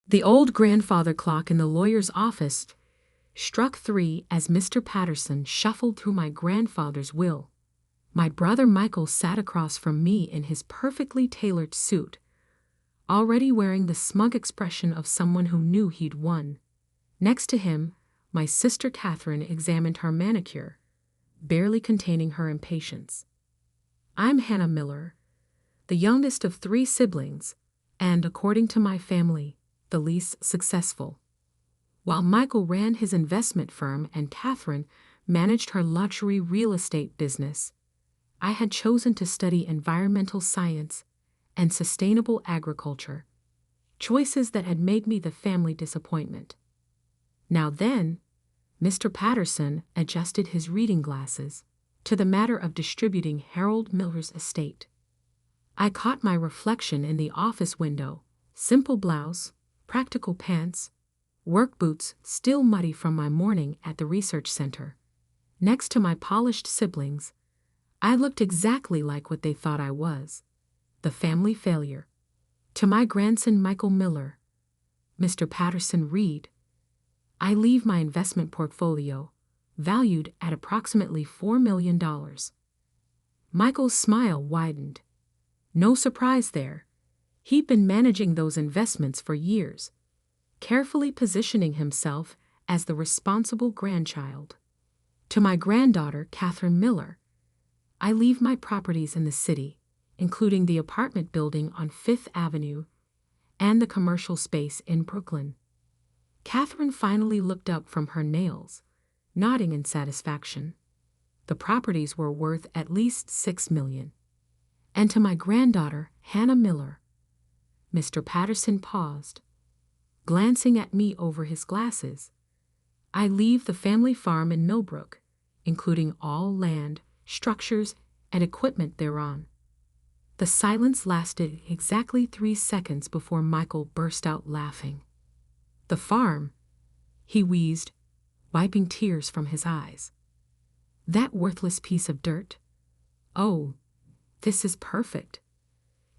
The old grandfather clock in the lawyer's office struck 3 as Mr. Patterson shuffled through my grandfather's will. My brother Michael sat across from me in his perfectly tailored suit, already wearing the smug expression of someone who knew he'd won. Next to him, my sister Catherine examined her manicure, barely containing her impatience. I'm Hannah Miller, the youngest of 3 siblings, and, according to my family, the least successful. While Michael ran his investment firm and Catherine managed her luxury real estate business, I had chosen to study environmental science and sustainable agriculture, choices that had made me the family disappointment. Now then, Mr. Patterson adjusted his reading glasses to the matter of distributing Harold Miller's estate. I caught my reflection in the office window, simple blouse, practical pants, work boots still muddy from my morning at the research center. Next to my polished siblings, I looked exactly like what they thought I was, the family failure. To my grandson Michael Miller, Mr. Patterson read, I leave my investment portfolio, valued at approximately $4 million. Michael's smile widened. No surprise there. He'd been managing those investments for years, carefully positioning himself as the responsible grandchild. To my granddaughter, Catherine Miller, I leave my properties in the city, including the apartment building on 5th Avenue and the commercial space in Brooklyn. Catherine finally looked up from her nails, nodding in satisfaction. The properties were worth at least $6 million. And to my granddaughter, Hannah Miller, Mr. Patterson paused, glancing at me over his glasses. I leave the family farm in Millbrook, including all land, structures, and equipment thereon. The silence lasted exactly 3 seconds before Michael burst out laughing. The farm, he wheezed, wiping tears from his eyes. That worthless piece of dirt? Oh, this is perfect.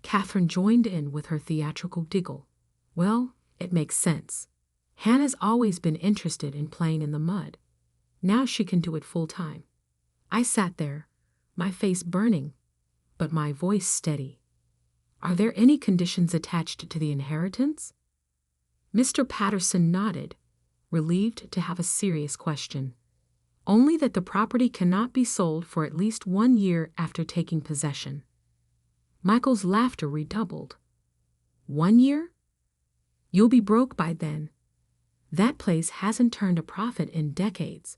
Catherine joined in with her theatrical giggle. Well, it makes sense. Hannah's always been interested in playing in the mud. Now she can do it full time. I sat there, my face burning, but my voice steady. Are there any conditions attached to the inheritance? Mr. Patterson nodded, relieved to have a serious question. Only that the property cannot be sold for at least 1 year after taking possession. Michael's laughter redoubled. 1 year? You'll be broke by then. That place hasn't turned a profit in decades.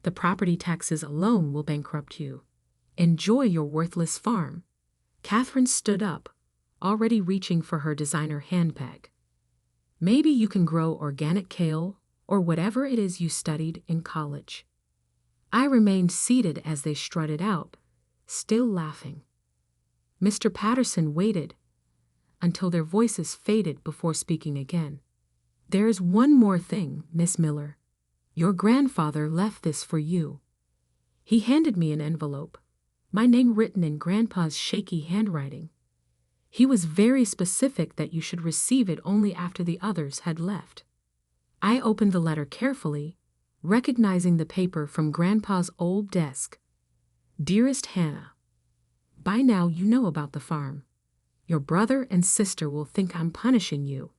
The property taxes alone will bankrupt you. Enjoy your worthless farm. Catherine stood up, already reaching for her designer handbag. Maybe you can grow organic kale or whatever it is you studied in college. I remained seated as they strutted out, still laughing. Mr. Patterson waited until their voices faded before speaking again. There's one more thing, Miss Miller. Your grandfather left this for you. He handed me an envelope, my name written in Grandpa's shaky handwriting. He was very specific that you should receive it only after the others had left. I opened the letter carefully, recognizing the paper from Grandpa's old desk. Dearest Hannah, by now you know about the farm. Your brother and sister will think I'm punishing you,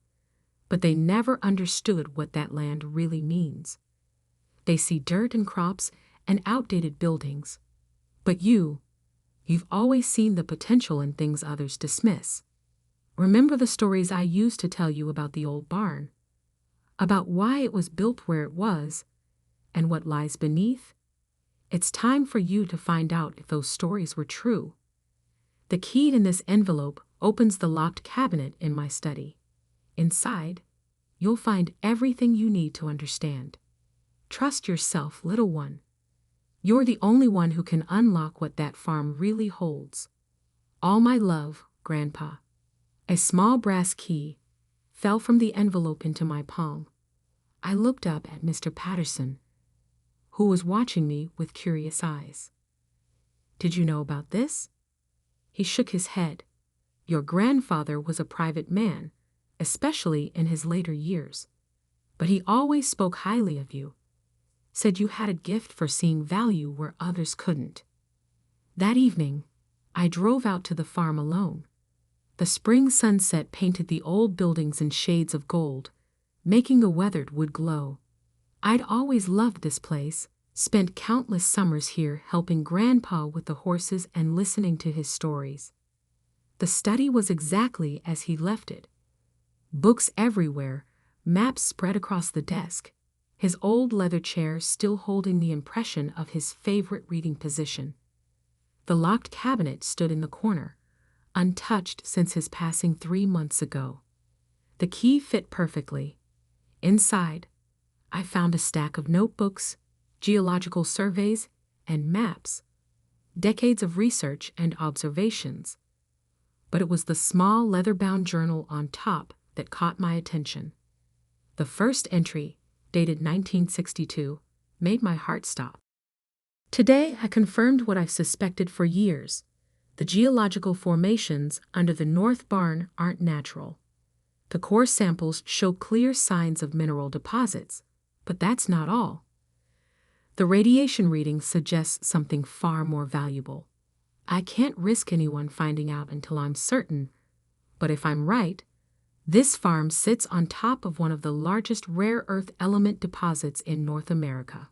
but they never understood what that land really means. They see dirt and crops and outdated buildings. But you've always seen the potential in things others dismiss. Remember the stories I used to tell you about the old barn, about why it was built where it was, and what lies beneath? It's time for you to find out if those stories were true. The key in this envelope opens the locked cabinet in my study. Inside, you'll find everything you need to understand. Trust yourself, little one. You're the only one who can unlock what that farm really holds. All my love, Grandpa. A small brass key fell from the envelope into my palm. I looked up at Mr. Patterson, who was watching me with curious eyes. Did you know about this? He shook his head. Your grandfather was a private man, especially in his later years. But he always spoke highly of you, said you had a gift for seeing value where others couldn't. That evening, I drove out to the farm alone. The spring sunset painted the old buildings in shades of gold, making the weathered wood glow. I'd always loved this place, spent countless summers here helping Grandpa with the horses and listening to his stories. The study was exactly as he left it. Books everywhere, maps spread across the desk, his old leather chair still holding the impression of his favorite reading position. The locked cabinet stood in the corner, untouched since his passing 3 months ago. The key fit perfectly. Inside, I found a stack of notebooks, geological surveys, and maps. Decades of research and observations. But it was the small leather-bound journal on top that caught my attention. The first entry, dated 1962, made my heart stop. Today, I confirmed what I've suspected for years. The geological formations under the North Barn aren't natural. The core samples show clear signs of mineral deposits, but that's not all. The radiation reading suggests something far more valuable. I can't risk anyone finding out until I'm certain, but if I'm right, this farm sits on top of one of the largest rare earth element deposits in North America.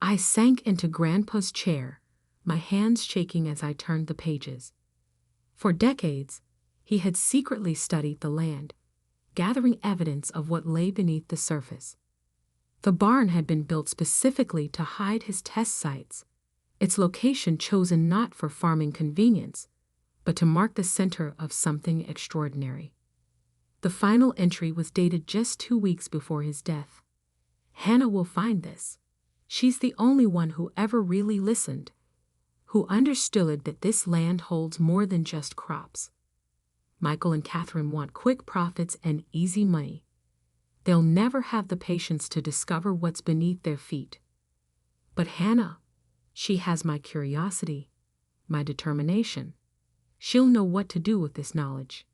I sank into Grandpa's chair, my hands shaking as I turned the pages. For decades, he had secretly studied the land, gathering evidence of what lay beneath the surface. The barn had been built specifically to hide his test sites, its location chosen not for farming convenience, but to mark the center of something extraordinary. The final entry was dated just 2 weeks before his death. Hannah will find this. She's the only one who ever really listened, who understood that this land holds more than just crops. Michael and Catherine want quick profits and easy money. They'll never have the patience to discover what's beneath their feet. But Hannah, she has my curiosity, my determination. She'll know what to do with this knowledge.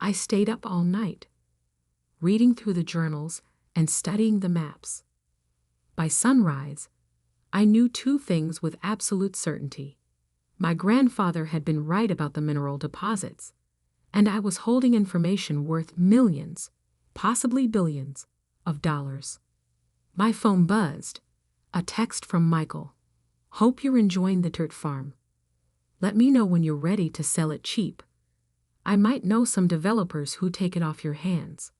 I stayed up all night, reading through the journals and studying the maps. By sunrise, I knew 2 things with absolute certainty. My grandfather had been right about the mineral deposits, and I was holding information worth millions, possibly billions, of dollars. My phone buzzed. A text from Michael. Hope you're enjoying the dirt farm. Let me know when you're ready to sell it cheap. I might know some developers who take it off your hands.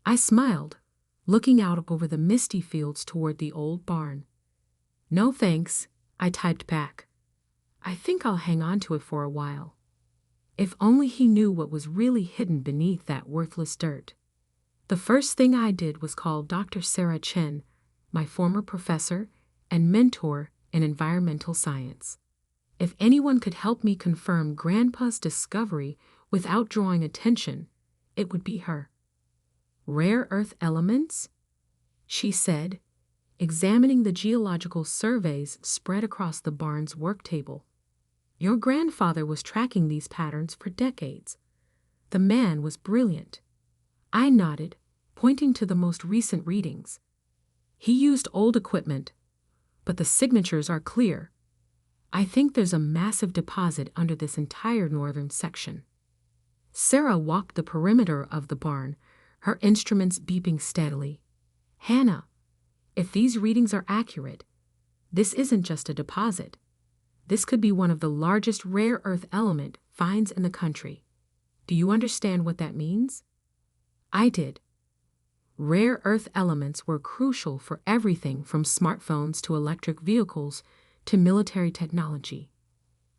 I smiled, looking out over the misty fields toward the old barn. No thanks, I typed back. I think I'll hang on to it for a while. If only he knew what was really hidden beneath that worthless dirt. The first thing I did was call Dr. Sarah Chen, my former professor and mentor in environmental science. If anyone could help me confirm Grandpa's discovery without drawing attention, it would be her. Rare earth elements? She said, examining the geological surveys spread across the barn's work table. Your grandfather was tracking these patterns for decades. The man was brilliant. I nodded, pointing to the most recent readings. He used old equipment, but the signatures are clear. I think there's a massive deposit under this entire northern section. Sarah walked the perimeter of the barn, her instruments beeping steadily. Hannah, if these readings are accurate, this isn't just a deposit. This could be one of the largest rare earth element finds in the country. Do you understand what that means? I did. Rare earth elements were crucial for everything from smartphones to electric vehicles to military technology.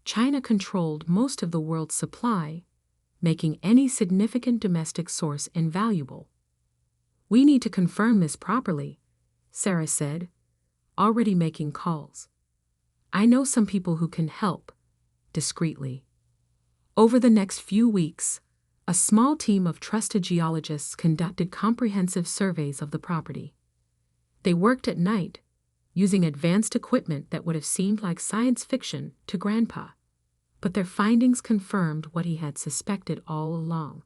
China controlled most of the world's supply, making any significant domestic source invaluable. We need to confirm this properly, Sarah said, already making calls. I know some people who can help, discreetly. Over the next few weeks, a small team of trusted geologists conducted comprehensive surveys of the property. They worked at night, using advanced equipment that would have seemed like science fiction to Grandpa, but their findings confirmed what he had suspected all along.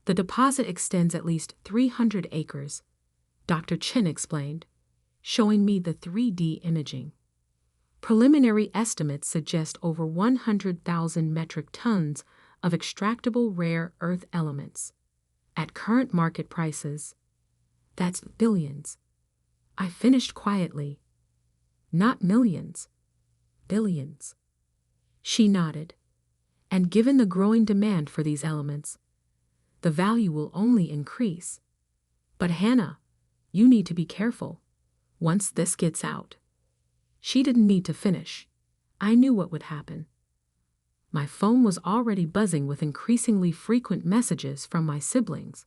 The deposit extends at least 300 acres, Dr. Chin explained, showing me the 3D imaging. Preliminary estimates suggest over 100,000 metric tons of extractable rare earth elements. At current market prices, that's billions. I finished quietly. Not millions. Billions. She nodded. And given the growing demand for these elements, the value will only increase. But Hannah, you need to be careful. Once this gets out. She didn't need to finish. I knew what would happen. My phone was already buzzing with increasingly frequent messages from my siblings.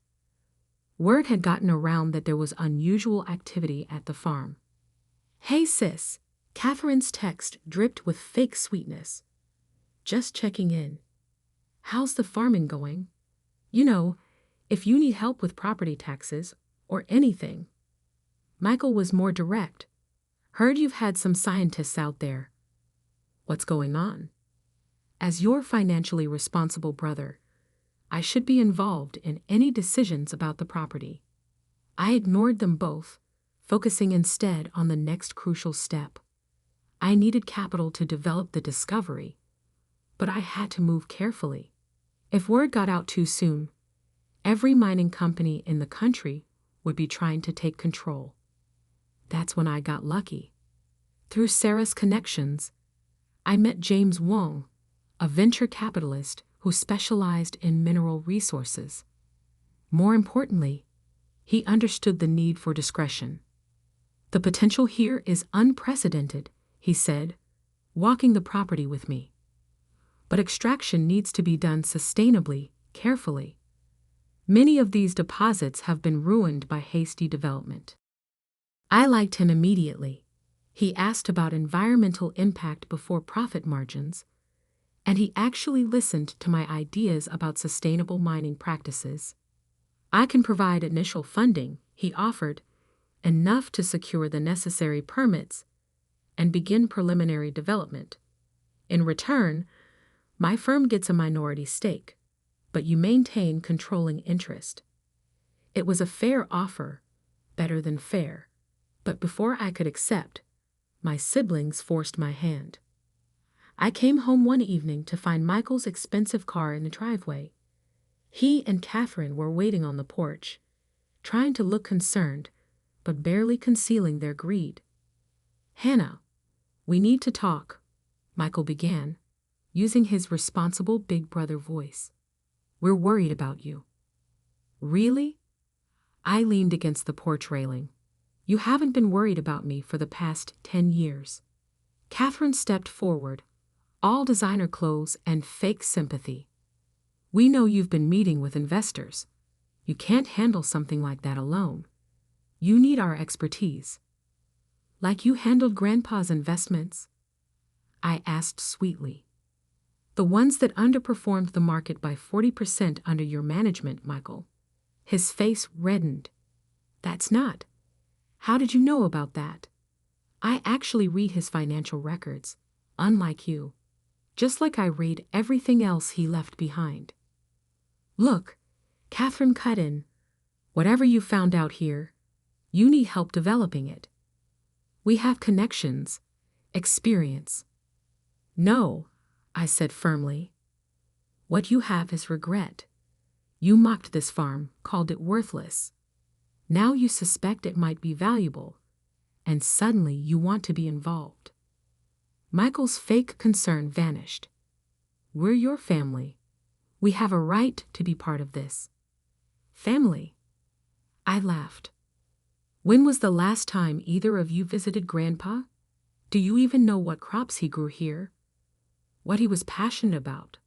Word had gotten around that there was unusual activity at the farm. "Hey sis," Catherine's text dripped with fake sweetness. "Just checking in. How's the farming going? You know, if you need help with property taxes or anything." Michael was more direct. "Heard you've had some scientists out there. What's going on? As your financially responsible brother, I should be involved in any decisions about the property." I ignored them both, focusing instead on the next crucial step. I needed capital to develop the discovery, but I had to move carefully. If word got out too soon, every mining company in the country would be trying to take control. That's when I got lucky. Through Sarah's connections, I met James Wong, a venture capitalist who specialized in mineral resources. More importantly, he understood the need for discretion. "The potential here is unprecedented," he said, walking the property with me. "But extraction needs to be done sustainably, carefully. Many of these deposits have been ruined by hasty development." I liked him immediately. He asked about environmental impact before profit margins, and he actually listened to my ideas about sustainable mining practices. "I can provide initial funding," he offered, "enough to secure the necessary permits and begin preliminary development. In return, my firm gets a minority stake, but you maintain controlling interest." It was a fair offer, better than fair, but before I could accept, my siblings forced my hand. I came home one evening to find Michael's expensive car in the driveway. He and Catherine were waiting on the porch, trying to look concerned, but barely concealing their greed. "Hannah, we need to talk," Michael began, using his responsible big brother voice. "We're worried about you." "Really?" I leaned against the porch railing. "You haven't been worried about me for the past 10 years. Catherine stepped forward, all designer clothes and fake sympathy. "We know you've been meeting with investors. You can't handle something like that alone. You need our expertise." "Like you handled Grandpa's investments?" I asked sweetly. "The ones that underperformed the market by 40% under your management, Michael." His face reddened. "That's not. How did you know about that?" "I actually read his financial records, unlike you. Just like I read everything else he left behind." "Look," Catherine cut in, "whatever you found out here, you need help developing it. We have connections, experience." "No," I said firmly. "What you have is regret. You mocked this farm, called it worthless. Now you suspect it might be valuable, and suddenly you want to be involved." Michael's fake concern vanished. "We're your family. We have a right to be part of this." "Family?" I laughed. "When was the last time either of you visited Grandpa? Do you even know what crops he grew here? What he was passionate about?"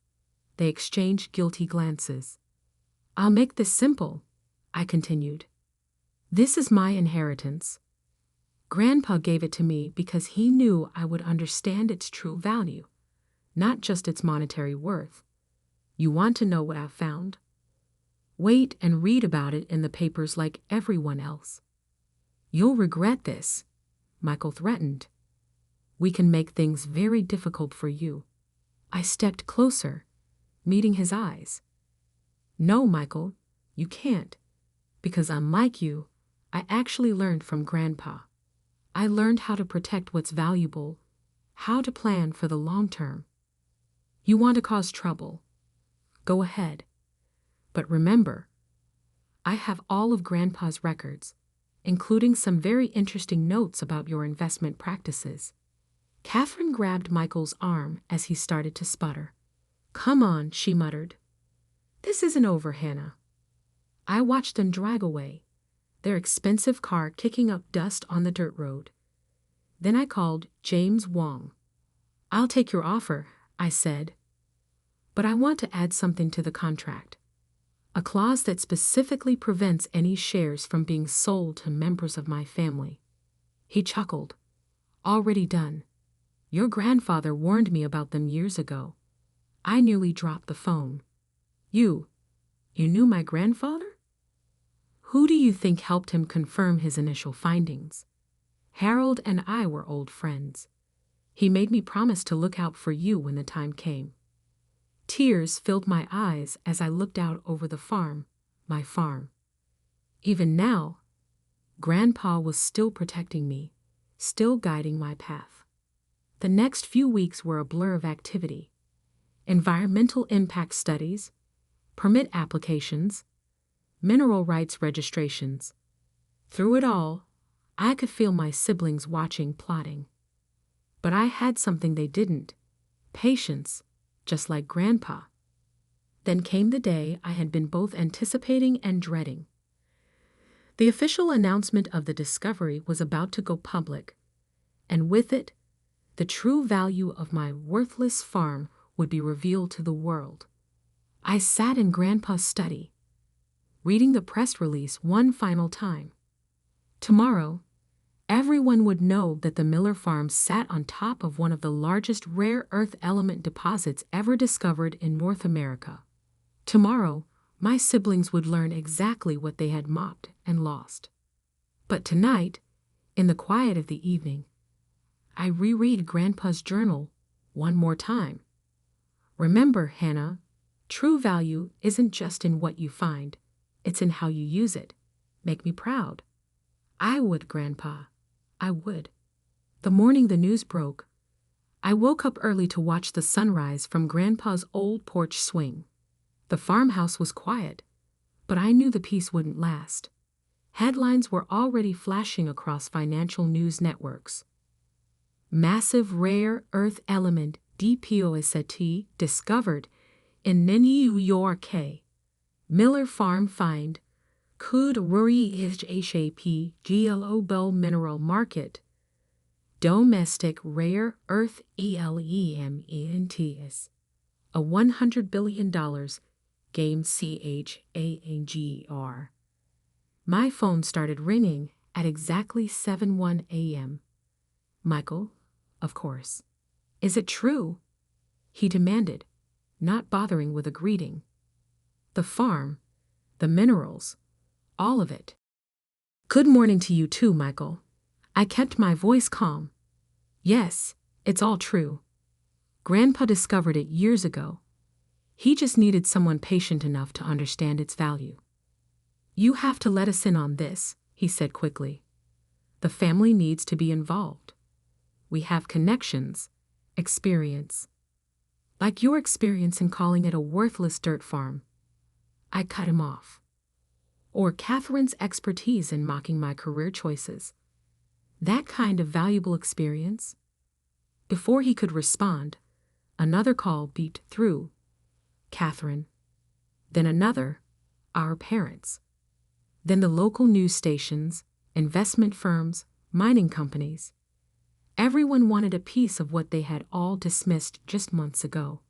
They exchanged guilty glances. "I'll make this simple," I continued. "This is my inheritance. Grandpa gave it to me because he knew I would understand its true value, not just its monetary worth. You want to know what I've found? Wait and read about it in the papers like everyone else." "You'll regret this," Michael threatened. "We can make things very difficult for you." I stepped closer, meeting his eyes. "No, Michael, You can't, because unlike you, I actually learned from Grandpa. I learned how to protect what's valuable, how to plan for the long term. You want to cause trouble? Go ahead. But remember, I have all of Grandpa's records, including some very interesting notes about your investment practices. Catherine grabbed Michael's arm as he started to sputter. Come on, she muttered. This isn't over, Hannah. I watched them drag away, their expensive car kicking up dust on the dirt road. Then I called James Wong. I'll take your offer, I said. But I want to add something to the contract. A clause that specifically prevents any shares from being sold to members of my family. He chuckled. Already done. Your grandfather warned me about them years ago. I nearly dropped the phone. You knew my grandfather? Who do you think helped him confirm his initial findings? Harold and I were old friends. He made me promise to look out for you when the time came. Tears filled my eyes as I looked out over the farm, my farm. Even now, Grandpa was still protecting me, still guiding my path. The next few weeks were a blur of activity. Environmental impact studies, permit applications, mineral rights registrations. Through it all, I could feel my siblings watching, plotting. But I had something they didn't: patience, just like Grandpa. Then came the day I had been both anticipating and dreading. The official announcement of the discovery was about to go public, and with it, the true value of my worthless farm would be revealed to the world. I sat in Grandpa's study, reading the press release one final time. Tomorrow, everyone would know that the Miller farm sat on top of one of the largest rare earth element deposits ever discovered in North America. Tomorrow, my siblings would learn exactly what they had mocked and lost. But tonight, in the quiet of the evening, I reread Grandpa's journal one more time. Remember, Hannah, true value isn't just in what you find, it's in how you use it. Make me proud. I would, Grandpa. I would. The morning the news broke, I woke up early to watch the sunrise from Grandpa's old porch swing. The farmhouse was quiet, but I knew the peace wouldn't last. Headlines were already flashing across financial news networks. Massive rare earth element deposit discovered in New York. Miller farm find could worry HAP global mineral market. Domestic rare earth elements. A $100 billion game CHANGR. My phone started ringing at exactly 7:01 a.m. Michael, of course. Is it true? He demanded, not bothering with a greeting. The farm, the minerals, all of it. Good morning to you too, Michael. I kept my voice calm. Yes, it's all true. Grandpa discovered it years ago. He just needed someone patient enough to understand its value. You have to let us in on this, he said quickly. The family needs to be involved. We have connections, experience. Like your experience in calling it a worthless dirt farm. I cut him off. Or Catherine's expertise in mocking my career choices. That kind of valuable experience. Before he could respond, another call beeped through. Catherine. Then another, our parents. Then the local news stations, investment firms, mining companies. Everyone wanted a piece of what they had all dismissed just months ago.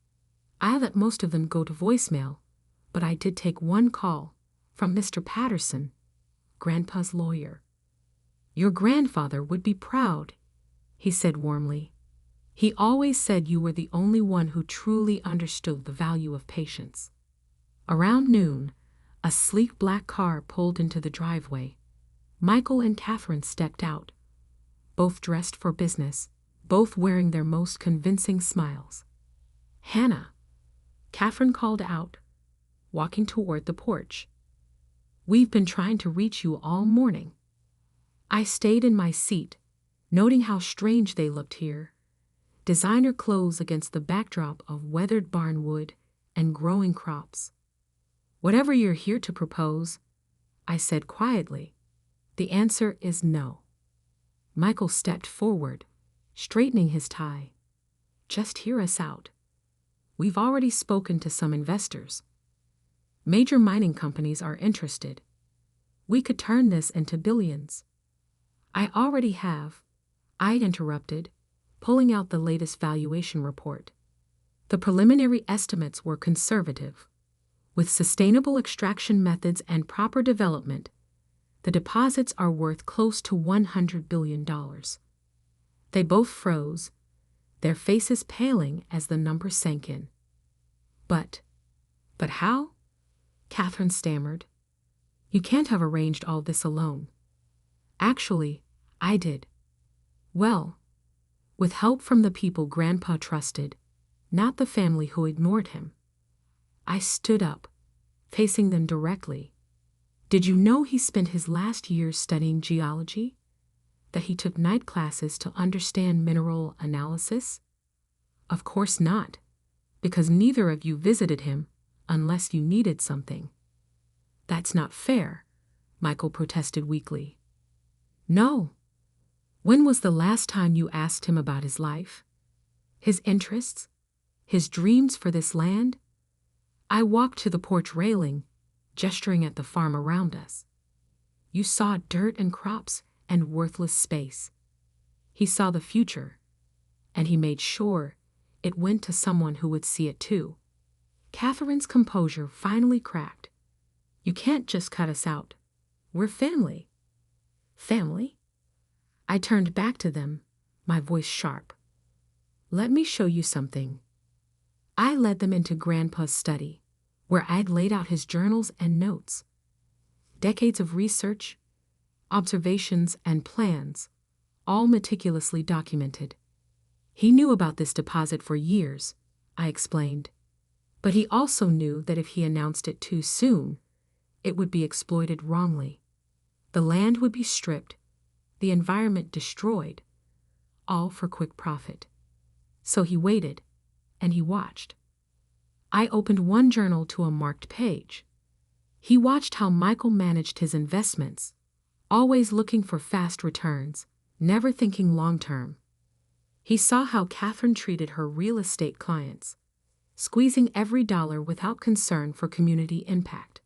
I let most of them go to voicemail, but I did take one call from Mr. Patterson, Grandpa's lawyer. Your grandfather would be proud, he said warmly. He always said you were the only one who truly understood the value of patience. Around noon, a sleek black car pulled into the driveway. Michael and Catherine stepped out, both dressed for business, both wearing their most convincing smiles. Hannah, Catherine called out, walking toward the porch. We've been trying to reach you all morning." I stayed in my seat, noting how strange they looked here. Designer clothes against the backdrop of weathered barn wood and growing crops. "Whatever you're here to propose," I said quietly, "the answer is no." Michael stepped forward, straightening his tie. "Just hear us out. We've already spoken to some investors. Major mining companies are interested. We could turn this into billions." "I already have," I interrupted, pulling out the latest valuation report. The preliminary estimates were conservative. With sustainable extraction methods and proper development, the deposits are worth close to $100 billion. They both froze, their faces paling as the number sank in. But how?" Catherine stammered. "You can't have arranged all this alone." "Actually, I did. Well, with help from the people Grandpa trusted, not the family who ignored him." I stood up, facing them directly. "Did you know he spent his last years studying geology? That he took night classes to understand mineral analysis?" "Of course not, because neither of you visited him unless you needed something." "That's not fair," Michael protested weakly. "No. When was the last time you asked him about his life? His interests? His dreams for this land?" I walked to the porch railing, gesturing at the farm around us. "You saw dirt and crops and worthless space. He saw the future, and he made sure it went to someone who would see it too." Catherine's composure finally cracked. "You can't just cut us out. We're family." "Family?" I turned back to them, my voice sharp. "Let me show you something." I led them into Grandpa's study, where I'd laid out his journals and notes. Decades of research, observations, and plans, all meticulously documented. He knew about this deposit for years, I explained. But he also knew that if he announced it too soon, it would be exploited wrongly. The land would be stripped, the environment destroyed, all for quick profit. So he waited, and he watched. I opened one journal to a marked page. He watched how Michael managed his investments, always looking for fast returns, never thinking long-term. He saw how Catherine treated her real estate clients, squeezing every dollar without concern for community impact.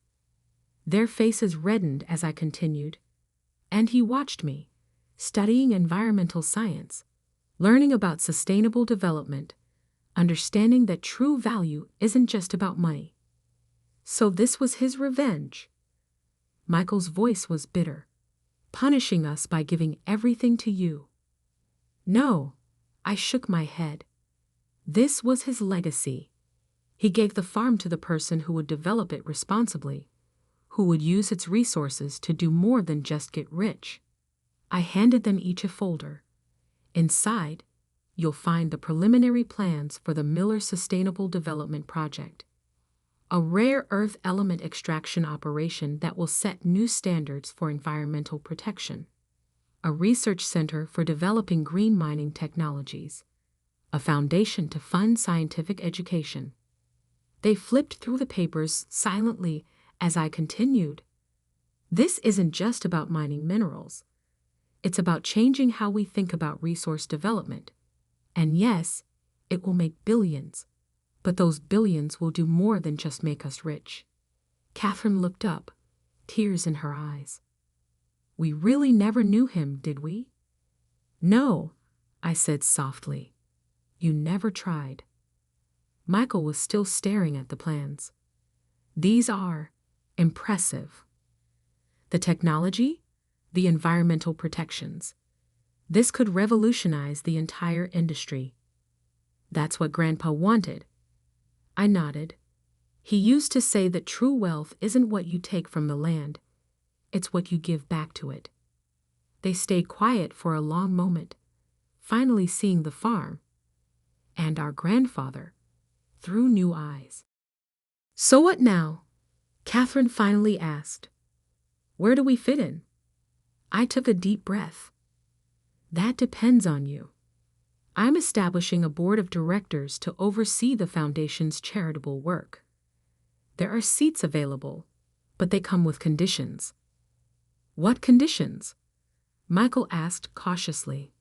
Their faces reddened as I continued, and he watched me, studying environmental science, learning about sustainable development, understanding that true value isn't just about money. So this was his revenge. Michael's voice was bitter, punishing us by giving everything to you. No, I shook my head. This was his legacy. He gave the farm to the person who would develop it responsibly, who would use its resources to do more than just get rich. I handed them each a folder. Inside, you'll find the preliminary plans for the Miller Sustainable Development Project, a rare earth element extraction operation that will set new standards for environmental protection, a research center for developing green mining technologies, a foundation to fund scientific education. They flipped through the papers silently as I continued. This isn't just about mining minerals. It's about changing how we think about resource development. And yes, it will make billions, but those billions will do more than just make us rich. Catherine looked up, tears in her eyes. We really never knew him, did we? No, I said softly. You never tried. Michael was still staring at the plans. These are impressive. The technology, the environmental protections. This could revolutionize the entire industry. That's what Grandpa wanted. I nodded. He used to say that true wealth isn't what you take from the land, it's what you give back to it. They stayed quiet for a long moment, finally seeing the farm, and our grandfather, through new eyes. So what now? Catherine finally asked. Where do we fit in? I took a deep breath. That depends on you. I'm establishing a board of directors to oversee the foundation's charitable work. There are seats available, but they come with conditions. What conditions? Michael asked cautiously.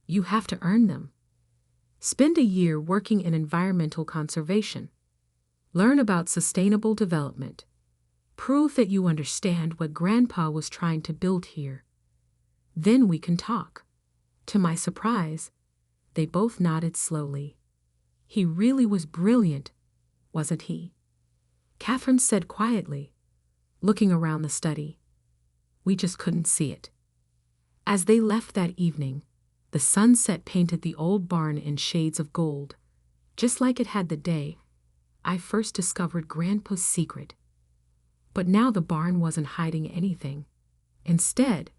You have to earn them. Spend a year working in environmental conservation. Learn about sustainable development. Prove that you understand what Grandpa was trying to build here. Then we can talk. To my surprise, they both nodded slowly. He really was brilliant, wasn't he? Catherine said quietly, looking around the study. We just couldn't see it. As they left that evening, the sunset painted the old barn in shades of gold, just like it had the day I first discovered Grandpa's secret. But now the barn wasn't hiding anything. Instead,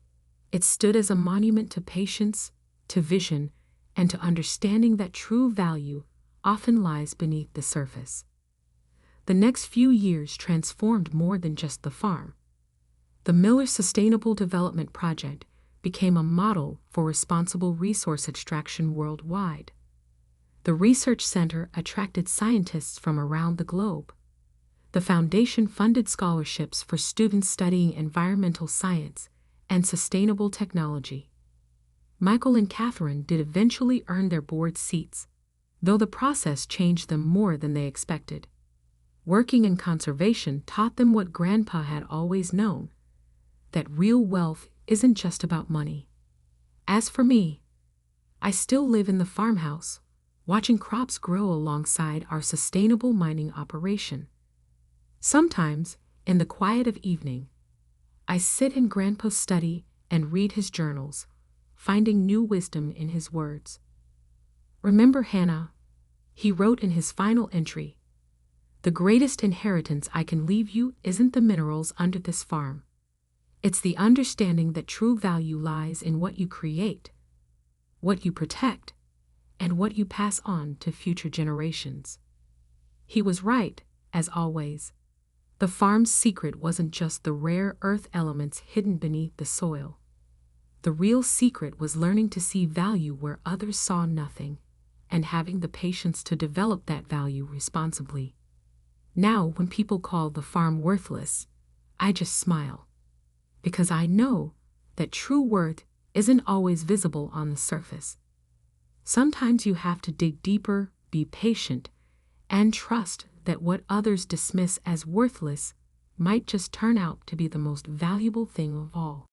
it stood as a monument to patience, to vision, and to understanding that true value often lies beneath the surface. The next few years transformed more than just the farm. The Miller Sustainable Development Project became a model for responsible resource extraction worldwide. The research center attracted scientists from around the globe. The foundation funded scholarships for students studying environmental science and sustainable technology. Michael and Catherine did eventually earn their board seats, though the process changed them more than they expected. Working in conservation taught them what Grandpa had always known, that real wealth isn't just about money. As for me, I still live in the farmhouse, watching crops grow alongside our sustainable mining operation. Sometimes, in the quiet of evening, I sit in Grandpa's study and read his journals, finding new wisdom in his words. Remember, Hannah, he wrote in his final entry, the greatest inheritance I can leave you isn't the minerals under this farm. It's the understanding that true value lies in what you create, what you protect, and what you pass on to future generations. He was right, as always. The farm's secret wasn't just the rare earth elements hidden beneath the soil. The real secret was learning to see value where others saw nothing, and having the patience to develop that value responsibly. Now, when people call the farm worthless, I just smile. Because I know that true worth isn't always visible on the surface. Sometimes you have to dig deeper, be patient, and trust that what others dismiss as worthless might just turn out to be the most valuable thing of all.